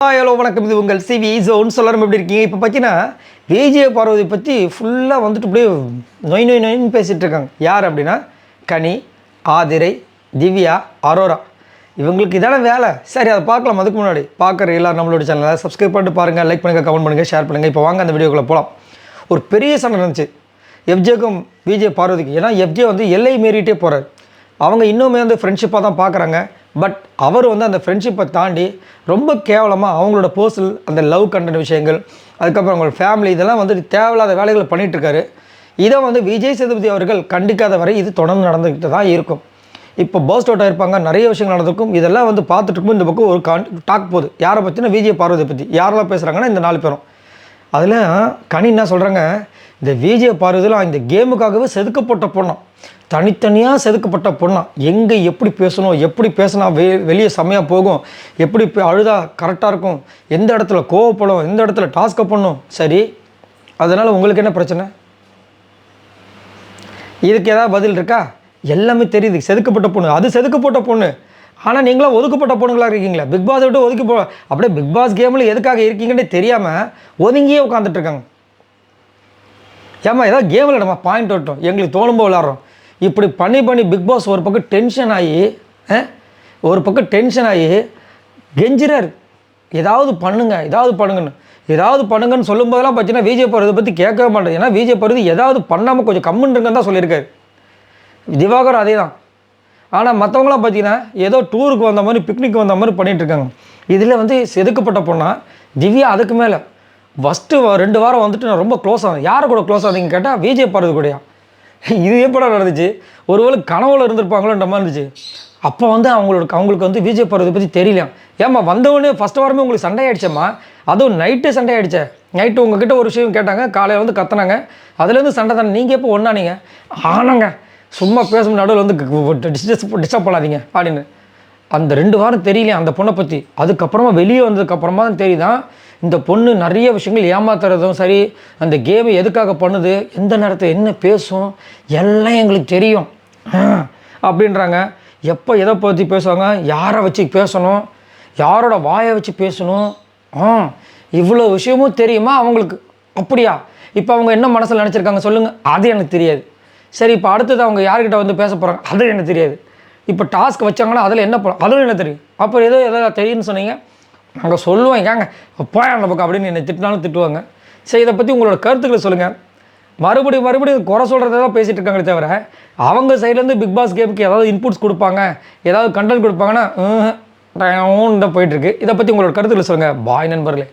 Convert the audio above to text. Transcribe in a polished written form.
Hello வணக்கம். இது உங்கள் சிவி ஜோன் சொல்லணும். எப்படி இருக்கீங்க? இப்போ பார்த்தீங்கன்னா விஜய பார்வதி பற்றி ஃபுல்லாக வந்துட்டு அப்படியே நொயின்னு பேசிகிட்டு இருக்காங்க. யார் அப்படின்னா கனி, ஆதிரை, திவ்யா, அரோரா. இவங்களுக்கு இதான வேலை. சரி, அதை பார்க்கலாம். அதுக்கு முன்னாடி பார்க்குற எல்லாரும் நம்மளோட சேனலை சப்ஸ்கிரைப் பண்ணிட்டு பாருங்கள், லைக் பண்ணுங்கள், கமெண்ட் பண்ணுங்கள், ஷேர் பண்ணுங்கள். இப்போ வாங்க அந்த வீடியோக்குள்ளே போகலாம். ஒரு பெரிய சண்டை இருந்துச்சு எஃப்ஜேக்கும் விஜய பார்வதிக்கு. ஏன்னா எஃப்ஜே வந்து எல்லை மீறிட்டே போகிறார். அவங்க இன்னுமே வந்து ஃப்ரெண்ட்ஷிப்பாக தான் பார்க்குறாங்க. பட் அவர் வந்து அந்த ஃப்ரெண்ட்ஷிப்பை தாண்டி ரொம்ப கேவலமாக அவங்களோட பர்சனல் அந்த லவ் கண்டென்ட் விஷயங்கள், அதுக்கப்புறம் அவங்களோட ஃபேமிலி, இதெல்லாம் வந்து தேவையில்லாத வேலைகளை பண்ணிகிட்ருக்காரு. இதை வந்து விஜய் சேதுபதி அவர்கள் கண்டிக்காத வரை இது தொடர்ந்து நடந்துக்கிட்டு தான் இருக்கும். இப்போ பர்ஸ்ட் அவுட் ஆகிருப்பாங்க, நிறைய விஷயங்கள் நடந்திருக்கும். இதெல்லாம் வந்து பார்த்துட்டு இருக்கும். இந்த பக்கம் ஒரு டாக் போகுது. யாரை பற்றினா விஜய பார்வதியை பற்றி. யாரெல்லாம் பேசுகிறாங்கன்னா இந்த 4 பேரும். அதில் கனி என்ன சொல்கிறாங்க, இந்த விஜய பார்வதியில் இந்த கேமுக்காகவே செதுக்கப்பட்ட பொண்ணாம், தனித்தனியாக செதுக்கப்பட்ட பொண்ணாம். எங்கே எப்படி பேசணும், எப்படி பேசினா வெளியே செம்மையாக போகும், எப்படி அழுதா கரெக்டாக இருக்கும், எந்த இடத்துல கோவப்படும், எந்த இடத்துல டாஸ்க்கை பண்ணும். சரி, அதனால் உங்களுக்கு என்ன பிரச்சனை? இதுக்கு ஏதாவது பதில் இருக்கா? எல்லாமே தெரியுது. செதுக்கப்பட்ட பொண்ணு, அது செதுக்கப்பட்ட பொண்ணு. ஆனால் நீங்களாம் ஒதுக்கப்பட்ட பொண்ணுங்களாக இருக்கீங்களா? பிக் பாஸ் விட்டு ஒதுக்கி அப்படியே பிக் பாஸ் கேமில் எதுக்காக இருக்கீங்கன்னு தெரியாமல் ஒதுங்கியே உட்காந்துட்ருக்காங்க. ஏமா ஏதாவது கேமில் நம்ம பாயிண்ட் வரட்டும், எங்களுக்கு தோணும்போது விளாட்றோம். இப்படி பண்ணி பிக் பாஸ் ஒரு பக்கம் டென்ஷன் ஆகி கெஞ்சிறாரு, ஏதாவது பண்ணுங்கன்னு சொல்லும்போதெல்லாம் பார்த்தீங்கன்னா விஜய் பார்வதி பற்றி கேட்கவே மாட்டேன். ஏன்னா விஜய் பார்வதி ஏதாவது பண்ணாமல் கொஞ்சம் கம்முன்றுங்கன்னு தான் சொல்லியிருக்காரு. திவாகர் அதே தான். ஆனால் மற்றவங்களாம் பார்த்தீங்கன்னா ஏதோ டூருக்கு வந்த மாதிரி, பிக்னிக் வந்த மாதிரி பண்ணிகிட்ருக்காங்க. இதில் வந்து செதுக்கப்பட்ட பொண்ணால் திவ்யா அதுக்கு மேலே ஃபஸ்ட்டு 2 வாரம் வந்துட்டு நான் ரொம்ப க்ளோஸ் ஆனேன். யாரை கூட க்ளோஸ் ஆனீங்க கேட்டால் விஜய் பார்வதி கூடயா? இது எப்படா நடந்துச்சு? ஒருவேளை கனவுல இருந்திருப்பாங்களோன்ற மாதிரி இருந்துச்சு. அப்போ வந்து அவங்களுக்கு வந்து விஜய் பார்வதி பற்றி தெரியலையா? ஏம்மா வந்தவொடனே ஃபஸ்ட் வாரமே உங்களுக்கு சண்டை ஆகிடுச்சம்மா. அதுவும் நைட்டு சண்டை ஆகிடுச்சே. நைட்டு உங்ககிட்ட ஒரு விஷயம் கேட்டாங்க, காலையில் வந்து கத்துனாங்க, அதுலேருந்து சண்டை தானே. நீங்கள் எப்போ ஒன்றானீங்க? ஆனாங்க, சும்மா பேசும் நடுவில் வந்து டிஸ்டர்ப் பண்ணாதீங்க அப்படின்னு. அந்த 2 வாரம் தெரியலையா அந்த பொண்ணை பற்றி. அதுக்கப்புறமா வெளியே வந்ததுக்கப்புறமா தான் தெரியுதான் இந்த பொண்ணு நிறைய விஷயங்கள் ஏமாத்துறதும் சரி, அந்த கேமை எதுக்காக பண்ணுது, எந்த நேரத்தில் என்ன பேசும், எல்லாம் எங்களுக்கு தெரியும் அப்படின்றாங்க. எப்போ எதை பற்றி பேசுவாங்க, யாரை வச்சு பேசணும், யாரோட வாயை வச்சு பேசணும், இவ்வளோ விஷயமும் தெரியுமா அவங்களுக்கு? அப்படியா? இப்போ அவங்க என்ன மனசில் நினச்சிருக்காங்க சொல்லுங்கள், அது எனக்கு தெரியாது. சரி, இப்போ அடுத்தது அவங்க யார்கிட்ட வந்து பேச போகிறாங்க, அது எனக்கு தெரியாது. இப்போ டாஸ்க் வச்சாங்கன்னா அதில் என்ன பண்ண, அதுவும் என்ன தெரியும். அப்புறம் எதாவது தெரியும்னு சொன்னீங்க, நாங்கள் சொல்லுவோம் ஏங்க போய் அந்த பக்கம் அப்படின்னு என்னை திட்டினாலும் திட்டுவாங்க. சரி, இதை பற்றி உங்களோட கருத்துக்களை சொல்லுங்கள். மறுபடியும் குறை சொல்கிறத தான் பேசிகிட்டு இருக்காங்களே தவிர, அவங்க சைட்லேருந்து பிக் பாஸ் கேமுக்கு ஏதாவது இன்புட்ஸ் கொடுப்பாங்க, ஏதாவது கண்டென்ட் கொடுப்பாங்கன்னா தான் போயிட்டுருக்கு. இதை பற்றி உங்களோட கருத்துக்களை சொல்லுங்கள். பாய் நண்பர்களே.